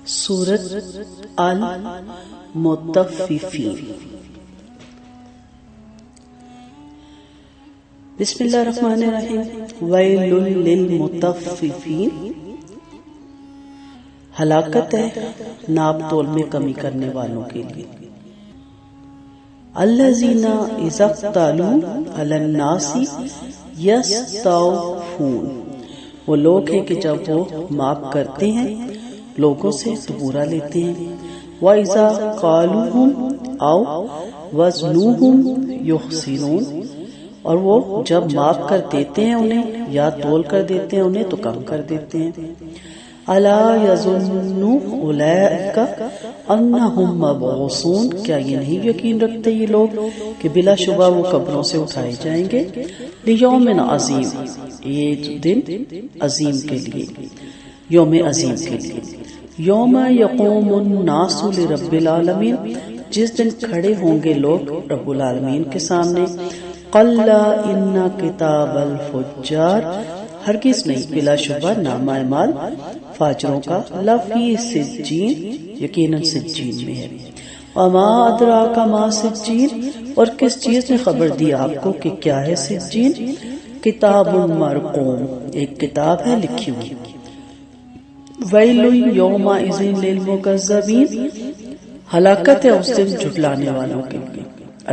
سورۃ المطففین۔ بسم اللہ الرحمن الرحیم۔ ویل للمطففین، ہلاکت ہے ناپ تول میں کمی کرنے والوں کے لیے۔ الذین اذا اکتالوا علی الناس یستوفون، وہ لوگ ہیں کہ جب وہ ماپ کرتے ہیں لوگوں سے تو پورا لیتے ہیں۔ وَإِذَا قَالُوهُمْ أَوْ وَزْنُوهُمْ يُخْسِرُونَ، اور وہ جب ماپ کر دیتے ہیں انہیں یا تول کر دیتے ہیں انہیں تو کم کر دیتے ہیں۔ أَلَا يَظُنُّ أُولَئِكَ أَنَّهُمْ مَبْعُوثُونَ، کیا یہ نہیں یقین رکھتے یہ لوگ کہ بلا شبہ وہ قبروں سے اٹھائے جائیں گے۔ لِيَوْمٍ عَظِيمٍ، یہ دن عظیم کے لیے، یوم عظیم کے لیے۔ یوم یقوم الناس لرب العالمین، جس دن کھڑے ہوں گے لوگ رب العالمین کے سامنے۔ قَلَّا إِنَّ كِتَابَ الْفُجَّارِ، ہرگز نہیں بلا شبہ نامہ اعمال فاجروں کا، لفی سجین، یقیناً سجین میں ہے۔ وَمَا أَدْرَاكَ مَا سِجِّينٌ، اور کس چیز نے خبر دی آپ کو کہ کیا ہے سجین؟ کتاب مرقوم، ایک کتاب ہے لکھی ہوئی۔ ویل یومئذ للمکذبین، ہلاکت ہے اس دن جھٹلانے والوں کے لیے۔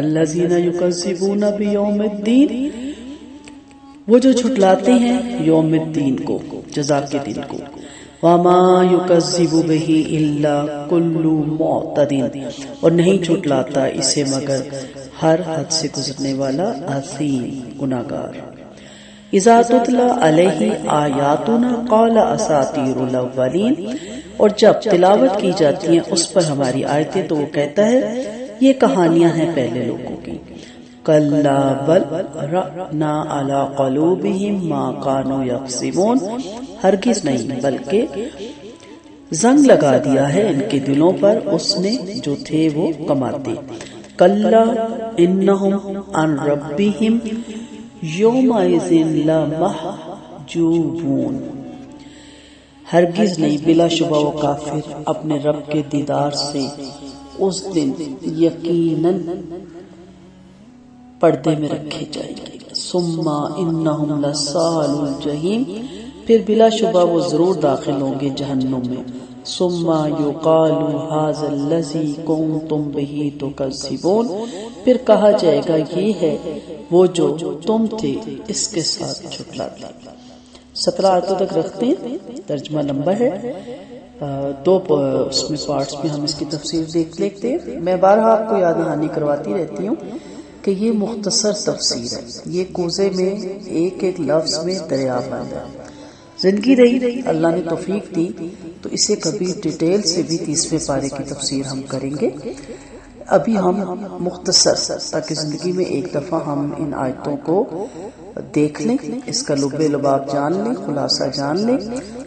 الذین یکذبون بیوم الدین، وہ جو جھٹلاتے ہیں یوم الدین کو، جزا کے دن کو۔ وما یکذب بہ الا کل معتد، اور نہیں جھٹلاتا اسے مگر ہر حد سے گزرنے والا اثیم، گناہگار۔ اذا تتلی علیہ آیاتنا قال اساطیر الاولین، اور جب تلاوت کی جاتی ہیں اس پر ہماری آیتیں تو وہ کہتا ہے یہ کہانیاں ہیں پہلے لوگوں کی۔ کلا بل رأنا علی قلوبہم ما کانوا یکسبون، ہرگز نہیں بلکہ زنگ لگا دیا ہے ان کے دلوں پر اس نے جو تھے وہ کماتے۔ کلا انہم عن ربہم یومئذ لمحجوبون، ہرگز نہیں بلا شبہ وہ کافر اپنے رب کے دیدار سے اس دن یقیناً پردے میں رکھے جائیں گے۔ ثم انہم لصالو الجحیم، پھر بلا شبہ وہ ضرور داخل ہوں گے جہنم میں۔ ثم یقال ھذا الذی کنتم بہ تکذبون، پھر کہا جائے گا یہ ہے وہ جو تم تھے اس کے ساتھ جھٹلاتے۔ 17 آیتوں تک رکھتے ہیں، ترجمہ لمبا ہے، دو اس میں پارٹس میں ہم اس کی تفسیر دیکھ لیتے ہیں۔ میں بارہا آپ کو یاد دہانی کرواتی رہتی ہوں کہ یہ مختصر تفسیر ہے، یہ کوزے میں ایک ایک لفظ میں دریا بند ہے۔ زندگی رہی اللہ نے توفیق دی تو اسے کبھی ڈیٹیل سے بھی 30ویں پارے کی تفسیر ہم کریں گے۔ ابھی ہم مختصر تاکہ زندگی میں ایک دفعہ ہم ان آیتوں کو دیکھ لیں، اس کا لب لباب جان لیں، خلاصہ جان لیں،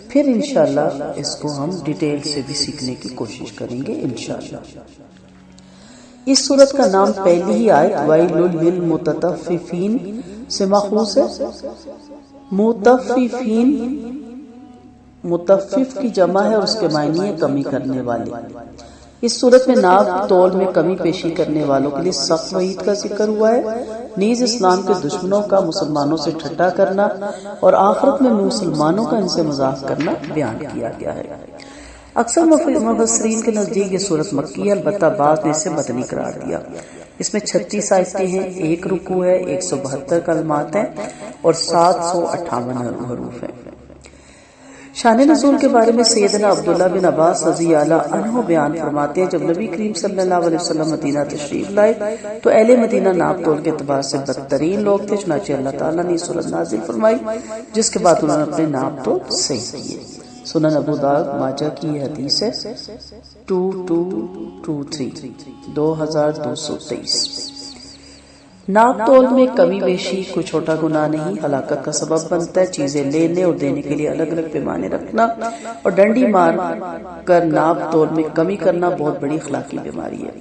پھر انشاءاللہ اس کو ہم ڈیٹیل سے بھی سیکھنے کی کوشش کریں گے انشاءاللہ۔ اس سورت کا نام پہلی ہی آیت ویل للمطففین سے ماخوذ ہے۔ مطففین، مطفف کی جمع ہے اور اس کے معنی ہے کمی کرنے والے۔ اس صورت میں ناپ تول میں کمی پیشی کرنے والوں کے لیے سخت وعید کا ذکر ہوا ہے، نیز اسلام کے دشمنوں کا مسلمانوں سے ٹھٹا کرنا اور آخرت میں مسلمانوں کا ان سے مذاق کرنا بیان کیا گیا ہے۔ اکثر مفسرین کے نزدیک یہ صورت مکی ہے، البتہ بعض نے اسے مدنی قرار دیا۔ اس میں 36 آیتیں ہیں، 1 رکوع ہے، 172 کلمات ہیں اور 758 حروف ہیں۔ شان نزول کے بارے میں سیدنا عبداللہ بن عباس رضی اللہ عنہ بیان فرماتے ہیں، جب نبی کریم صلی اللہ علیہ وسلم مدینہ تشریف لائے تو اہل مدینہ ناپ تول کے اعتبار سے بدترین لوگ تھے، چنانچہ اللہ تعالیٰ نے سورت نازل فرمائی جس کے بعد انہوں نے اپنے ناپ تول صحیح کیے۔ سنن ابو داؤد ماجہ کی یہ حدیث ہے 2223 2223۔ ناپ تول میں کمی بیشی کوئی چھوٹا گناہ نہیں، ہلاکت کا سبب بنتا ہے۔ چیزیں لینے اور دینے کے لیے الگ الگ پیمانے رکھنا اور ڈنڈی مار کر ناپ تول میں کمی کرنا بہت بڑی اخلاقی بیماری ہے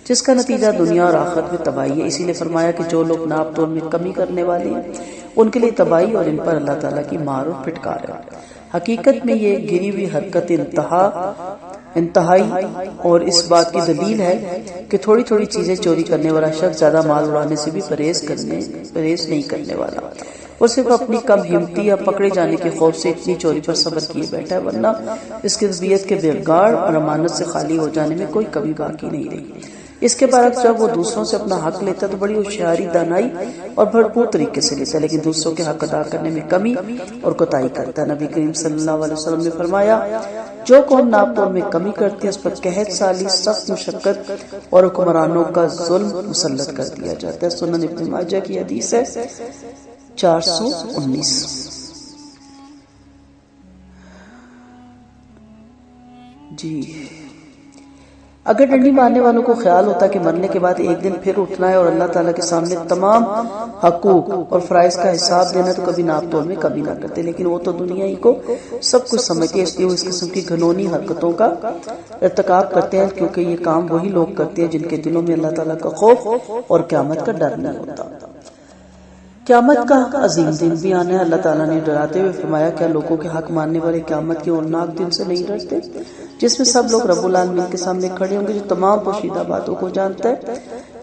جس کا نتیجہ دنیا اور آخرت میں تباہی ہے۔ اسی لیے فرمایا کہ جو لوگ ناپ تول میں کمی کرنے والے ہیں ان کے لیے تباہی اور ان پر اللہ تعالیٰ کی مار اور پھٹکار ہے۔ حقیقت میں یہ گری ہوئی حرکت انتہا انتہائی، اور اس بات کی دلیل ہے کہ تھوڑی تھوڑی چیزیں چوری کرنے والا شخص زیادہ مال اڑانے سے بھی پرہیز نہیں کرنے والا، اور صرف اپنی کم ہمتی یا پکڑے جانے کے خوف سے اتنی چوری پر صبر کیے بیٹھا ہے، ورنہ اس کی طبیعت کے بگاڑ اور امانت سے خالی ہو جانے میں کوئی کمی باقی نہیں رہی۔ اس کے برعکس جب وہ دوسروں سے اپنا حق لیتا ہے تو بڑی ہوشیاری، دانائی اور بھرپور طریقے سے لیتا ہے، لیکن دوسروں کے حق ادا کرنے میں کمی اور کوتاہی کرتا ہے۔ نبی کریم صلی اللہ علیہ وسلم نے فرمایا، جو قوم ناپ تول میں کمی کرتی ہے اس پر قحط سالی، سخت مشقت اور حکمرانوں کا ظلم مسلط کر دیا جاتا ہے۔ سنن ابن ماجہ کی حدیث ہے 419۔ جی، اگر ڈنڈی مارنے والوں کو خیال ہوتا کہ مرنے کے بعد ایک دن پھر اٹھنا ہے اور اللہ تعالیٰ کے سامنے تمام حقوق اور فرائض کا حساب دینا، تو کبھی ناپ تول میں کمی نہ کرتے، لیکن وہ تو دنیا ہی کو سب کچھ سمجھتی ہے، اس لیے وہ اس قسم کی گھنونی حرکتوں کا ارتکاب کرتے ہیں، کیونکہ یہ کام وہی لوگ کرتے ہیں جن کے دلوں میں اللہ تعالیٰ کا خوف اور قیامت کا ڈر نہیں ہوتا۔ قیامت کا عظیم دن بھی آنا ہے۔ اللہ تعالیٰ نے ڈراتے ہوئے فرمایا، کیا لوگوں کے حق ماننے والے قیامت کے ہولناک دن سے نہیں ڈرتے، جس میں سب لوگ رب العالمین کے سامنے کھڑے ہوں گے، جو تمام پوشیدہ باتوں کو جانتا ہے؟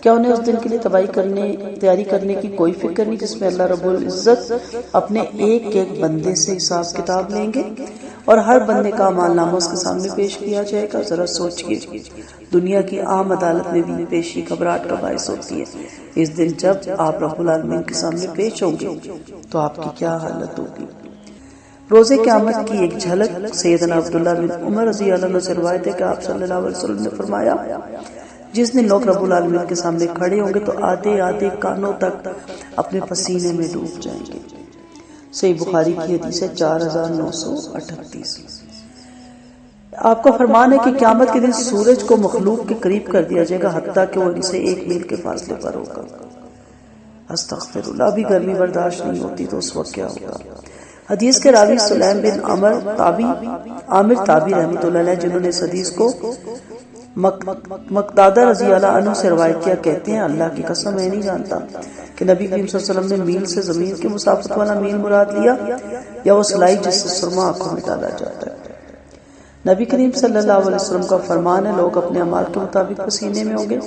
کیا انہیں اس دن کے لیے تیاری کرنے کی کوئی فکر نہیں، جس میں اللہ رب العزت اپنے ایک ایک بندے سے حساب کتاب لیں گے اور ہر بندے کا اعمال نامہ اس کے سامنے پیش کیا جائے گا؟ ذرا سوچئے، دنیا کی عام عدالت میں بھی پیشی گھبراہٹ کا باعث ہوتی ہے، اس دن جب آپ رب العالمین کے سامنے پیش ہوں گے تو آپ کی کیا حالت ہوگی؟ روزے قیامت کی ایک جھلک سیدنا عبداللہ بن عمر رضی اللہ عنہ سے روایت ہے کہ آپ صلی اللہ علیہ وسلم نے فرمایا، جس دن لوگ رب العالمین کے سامنے کھڑے ہوں گے تو آدھے آدھے کانوں تک اپنے پسینے میں ڈوب جائیں گے۔ صحیح بخاری کی حدیث ہے 4938۔ آپ کا فرمان ہے کہ قیامت کے دن سورج کو مخلوق کے قریب کر دیا جائے گا، حتیٰ کہ وہ ان سے 1 میل کے فاصلے پر ہوگا۔ استغفر اللہ، بھی گرمی برداشت نہیں ہوتی تو اس وقت کیا ہوگا؟ حدیث کے راوی سلیم بن عامر تابی رحمۃ اللہ علیہ، جنہوں نے اس حدیث کو مقدادہ رضی اللہ عنہ سے روایت کیا، کہتے ہیں، اللہ کی قسم میں نہیں جانتا کہ نبی کریم صلی اللہ علیہ وسلم نے میل سے زمین کی مسافت والا میل مراد لیا یا وہ سلائی جس سے سرما آنکھوں میں ڈالا جاتا ہے۔ نبی کریم صلی اللہ علیہ وسلم کا فرمان ہے، لوگ اپنے اعمال کے مطابق پسینے میں ہوں گے،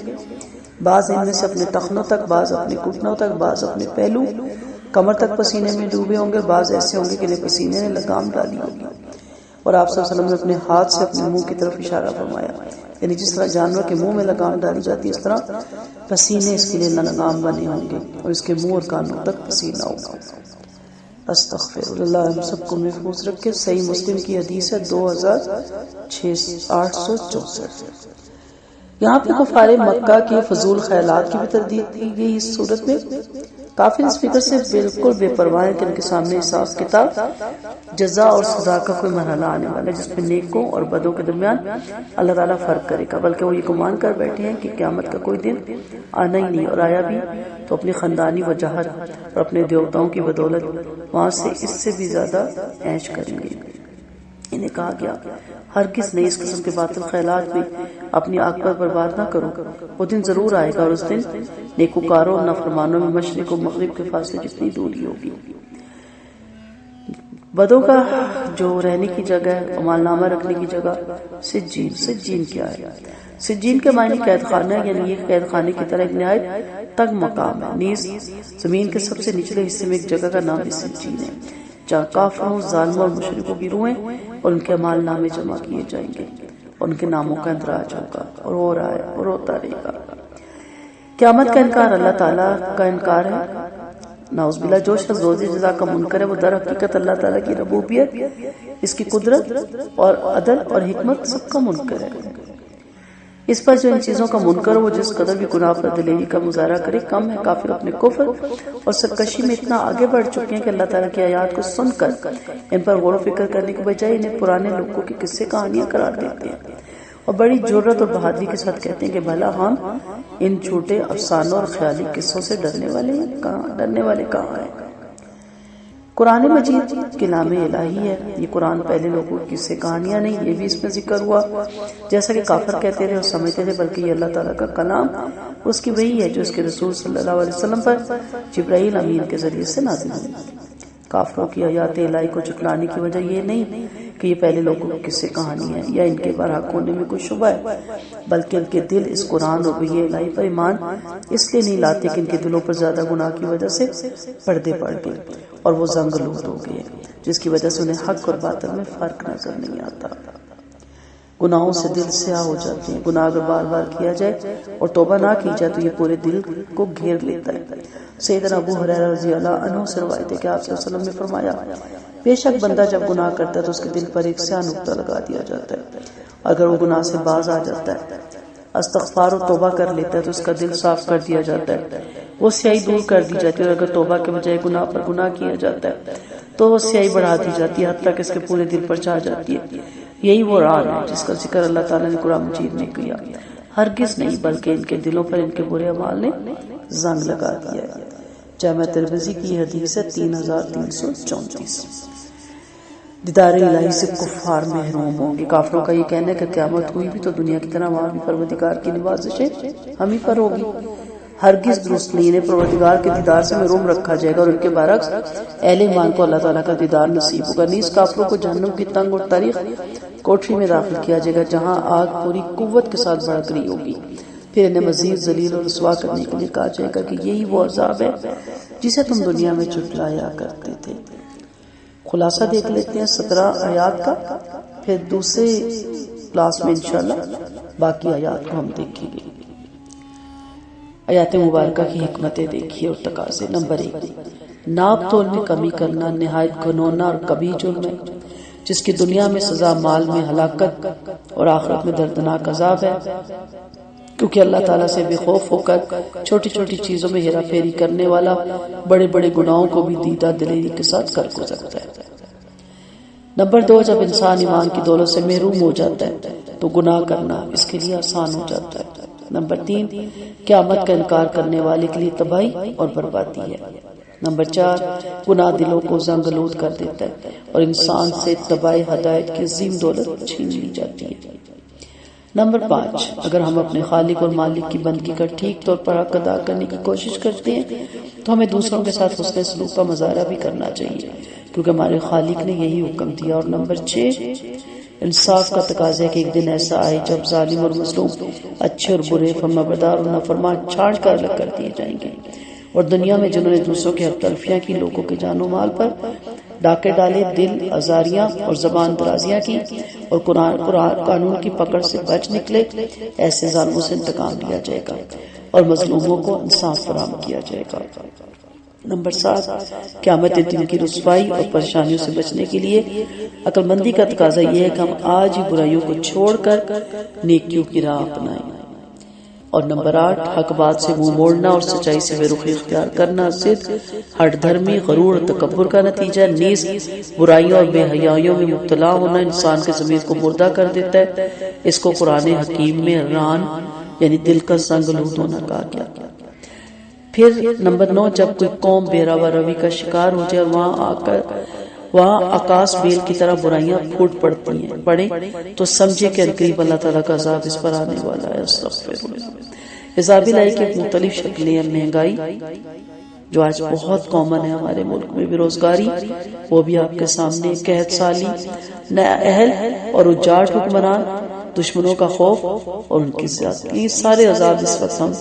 بعض ان میں سے اپنے ٹخنوں تک، بعض اپنے گھٹنوں تک، بعض اپنے پہلو کمر تک پسینے میں ڈوبے ہوں گے، بعض ایسے ہوں گے کہ انہیں پسینے نے لگام ڈالی ہوگی۔ اور آپ صلی اللہ علیہ وسلم نے اپنے ہاتھ سے اپنے منہ کی طرف اشارہ فرمایا، یعنی جس طرح جانور کے منہ میں لگام ڈالی جاتی ہے اس طرح پسینے اس کے لیے لگام بنے ہوں گے اور اس کے منہ اور کانوں تک پسینہ ہوگا۔ استغفر اللہ، ہم سب کو محفوظ رکھے۔ صحیح مسلم کی حدیث ہے 2864۔ یہاں پہ کفار مکہ کے فضول خیالات کی بھی تردید کی گئی۔ اس صورت میں کافر اس فکر سے بالکل بے پرواہ ہے کہ ان کے سامنے حساب کتاب، جزا اور سزا کا کوئی مرحلہ آنے والا ہے جس میں نیکوں اور بدوں کے درمیان اللہ تعالیٰ فرق کرے گا، بلکہ وہ یہ گمان کر بیٹھے ہیں کہ قیامت کا کوئی دن آنا ہی نہیں، اور آیا بھی تو اپنی خاندانی وجاہت اور اپنے دیوتاؤں کی بدولت وہاں سے اس سے بھی زیادہ عیش کریں گے۔ انہیں کہا گیا، ہرگز نہیں اس قسم کے باطل خیالات میں اپنی آنکھ پر برباد نہ کرو، وہ دن ضرور آئے گا اور اس دن نیکوکاروں اور نافرمانوں میں مشرق و مغرب کے فاصلے جتنی دوری ہوگی۔ بدوں کا جو رہنے کی جگہ ہے، عمال نامہ رکھنے کی جگہ، سجین کیا ہے؟ سجین کے معنی قید خانہ ہے، یعنی یہ قید خانے کی طرح ایک نہایت تنگ مقام ہے، نیز زمین کے سب سے نچلے حصے میں ایک جگہ کا نام بھی سجین ہے، جہاں کافروں، ظالموں اور مشرکوں کی روحیں اور ان کے اعمال نامے جمع کیے جائیں گے، اور ان کے ناموں کا اندراج ہوگا اور ہو رہا ہے اور ہوتا رہے گا۔ قیامت کا انکار اللہ تعالیٰ کا انکار ہے۔ نعوذ باللہ، جو شخص روزی جزا کا منکر ہے وہ در حقیقت اللہ تعالیٰ کی ربوبیت، اس کی قدرت اور عدل اور حکمت سب کا منکر ہے۔ اس پر جو ان چیزوں کا منکر ہو، وہ جس قدر بھی گناہ پر دلیری کا مظاہرہ کرے کم ہے۔ کافر اپنے کفر اور سرکشی میں اتنا آگے بڑھ چکے ہیں کہ اللہ تعالیٰ کی آیات کو سن کر ان پر غور و فکر کرنے کے بجائے انہیں پرانے لوگوں کے قصے کہانیاں قرار دیتے ہیں اور بڑی جرأت اور بہادری کے ساتھ کہتے ہیں کہ بھلا ہم ان جھوٹے افسانوں اور خیالی قصوں سے ڈرنے والے کہاں ہیں؟ قرآن مجید کلام الہی ہے، یہ قرآن پہلے لوگوں کی قصے کہانیاں نہیں، یہ بھی اس میں ذکر ہوا جیسا کہ کافر کہتے تھے اور سمجھتے تھے، بلکہ یہ اللہ تعالیٰ کا کلام، اس کی وحی ہے جو اس کے رسول صلی اللہ علیہ وسلم پر جبرائیل امین کے ذریعے سے نازل ہوئی۔ کافروں کی آیات الہی کو جھٹلانے کی وجہ یہ نہیں کہ یہ پہلے لوگوں کی قصے کہانی ہے یا ان کے برحق ہونے میں کوئی شبہ ہے، بلکہ ان کے دل اس قرآن اور وحی الہی پر ایمان اس لیے نہیں لاتے کہ ان کے دلوں پر زیادہ گناہ کی وجہ سے پردے پڑ گئے اور وہ زنگ لود ہو گئے، جس کی وجہ سے انہیں حق اور باطل میں فرق نظر نہیں آتا۔ گناہوں سے دل سیاہ ہو جاتے ہیں۔ گناہ اگر بار بار کیا جائے اور توبہ نہ کی جائے تو یہ پورے دل کو گھیر لیتا ہے۔ سیدنا ابو ہریرہ رضی اللہ عنہ سے روایت ہے کہ آپ صلی اللہ علیہ وسلم نے فرمایا، بے شک بندہ جب گناہ کرتا ہے تو اس کے دل پر ایک سیاہ نقطہ لگا دیا جاتا ہے، اگر وہ گناہ سے باز آ جاتا ہے، استغفار و توبہ کر لیتا ہے تو اس کا دل صاف کر دیا جاتا ہے، وہ سیاہی دور کر دی جاتی ہے، اور اگر توبہ کے بجائے گناہ پر گناہ کیا جاتا ہے تو وہ سیاہی بڑھا دی جاتی ہے حتیٰ کہ اس کے پورے دل پر چھا جاتی ہے۔ یہی وہ راز ہے جس کا ذکر اللہ تعالیٰ نے قرآن مجید میں کیا، ہرگز نہیں بلکہ ان کے دلوں پر ان کے برے اعمال نے زنگ لگا دیا ہے۔ جامع ترمذی کی حدیث ہے 3334۔ دیدار الہی سے کفار محروم ہوں گے۔ کافروں کا یہ کہنا ہے کہ قیامت ہوئی بھی تو دنیا کی طرح وہاں بھی پروردگار کی نوازشیں ہم ہی پر ہوگی، ہرگز درست نہیں، انہیں پروردگار کے دیدار سے محروم رکھا جائے گا، اور ان کے برعکس اہل ایمان کو اللہ تعالیٰ کا دیدار نصیب ہوگا۔ نیز کافروں کو جہنم کی تنگ اور تاریخ کوٹری میں داخل کیا جائے گا جہاں آگ پوری قوت کے ساتھ بھڑک رہی ہوگی، پھر انہیں مزید ذلیل اور رسوا کرنے کے لیے کہا جائے گا کہ یہی وہ عذاب ہے جسے تم دنیا میں جھٹلایا کرتے تھے۔ خلاصہ دیکھ لیتے ہیں 17 آیات کا، پھر دوسرے کلاس میں انشاءاللہ باقی آیات کو ہم دیکھیں گے۔ آیات مبارکہ کی حکمتیں دیکھیے اور تقاضے۔ نمبر 1، ناپ تول میں کمی کرنا نہایت گھنونا اور کبھی جرم ہے، جس کی دنیا میں سزا مال میں ہلاکت اور آخرت میں دردناک عذاب ہے، کیونکہ اللہ تعالیٰ سے بے خوف ہو کر چھوٹی چھوٹی چیزوں میں ہیرا پھیری کرنے والا بڑے بڑے گناہوں کو بھی دیدہ دلیری کے ساتھ کر گزرتا ہے۔ نمبر 2، جب انسان ایمان کی دولت سے محروم ہو جاتا ہے تو گناہ کرنا اس کے لیے آسان ہو جاتا ہے۔ نمبر 3، قیامت کا انکار کرنے والے کے لیے تباہی اور بربادی ہے۔ نمبر 4، گناہ دلوں کو زنگ لود کر دیتا ہے اور انسان سے تباہ ہدایت کی عظیم دولت چھین لی جاتی ہے۔ نمبر 5، اگر ہم اپنے خالق اور مالک کی بندگی کا ٹھیک طور پر حق ادا کرنے کی کوشش کرتے ہیں تو ہمیں دوسروں کے ساتھ حسن سلوک کا مظاہرہ بھی کرنا چاہیے، کیونکہ ہمارے خالق نے یہی حکم دیا۔ اور نمبر 6، انصاف کا تقاضا ہے کہ ایک دن ایسا آئے جب ظالم اور مظلوم، اچھے اور برے، فرمانبردار اور نافرمان چھانٹ کر الگ کر دیے جائیں گے، اور دنیا میں جنہوں نے دوسروں کی حق تلفیاں کی، لوگوں کے جان و مال پر ڈاکے ڈالے، دل آزاریاں اور زبان درازیاں کی، اور قانون کی پکڑ سے بچ نکلے، ایسے ظالموں سے انتقام لیا جائے گا اور مظلوموں کو انصاف فراہم کیا جائے گا۔ نمبر 7، قیامت دن کی رسوائی اور پریشانیوں سے بچنے کے لیے عقل مندی کا تقاضا یہ ہے کہ ہم آج ہی برائیوں کو چھوڑ کر نیکیوں کی راہ اپنائیں۔ اور نمبر 8، حق بات سے منہ موڑنا اور سچائی سے بے رخی اختیار کرنا ضد، ہٹ دھرمی، غرور اور تکبر کا نتیجہ ہے۔ نیز برائیوں اور بے حیائیوں میں مبتلا ہونا انسان کے ضمیر کو مردہ کر دیتا ہے۔ اس کو قرآن حکیم میں ران یعنی دل کا زنگ لود ہونا کہا گیا۔ پھر نمبر 9، جب کوئی قوم بے روا روی کا شکار ہو جائے اور وہاں آکاش بیل کی طرح برائیاں پھوٹ پڑیں تو سمجھے کہ قریب اللہ تعالیٰ کا عذاب اس پر آنے والا ہے۔ عذاب الہی کی مختلف شکلیں ہیں۔ مہنگائی جو آج بہت کامن ہے ہمارے ملک میں، بے روزگاری وہ بھی آپ کے سامنے، قحط سالی، نااہل اور اجاڑ حکمران، دشمنوں کا خوف اور ان کی زیادتی، یہ سارے عذاب اس وقت ہم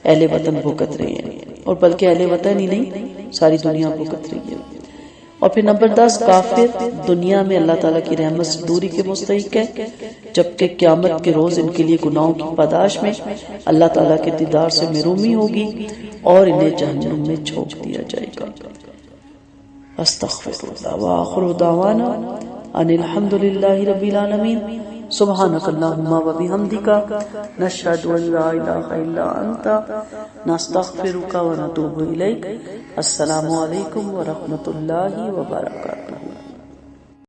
اہل وطن بھگت رہے ہیں، اور بلکہ اہل وطن ہی نہیں ساری دنیا بھگت رہی ہے۔ اور پھر نمبر 10، کافر دنیا میں اللہ تعالیٰ کی رحمت سے دوری کے مستحق ہے، جبکہ قیامت کے روز ان کے لیے گناہوں کی پاداش میں اللہ تعالیٰ کے دیدار سے محرومی ہوگی اور انہیں جہنم میں جھونک دیا جائے گا۔ استغفر اللہ وآخر دعوانا ان الحمد للہ رب العالمین۔ سبحانک اللہم و بحمدک، نشہد ان لا الہ الا انت، نستغفرک و نتوب الیک۔ السلام علیکم ورحمۃ اللہ وبرکاتہ۔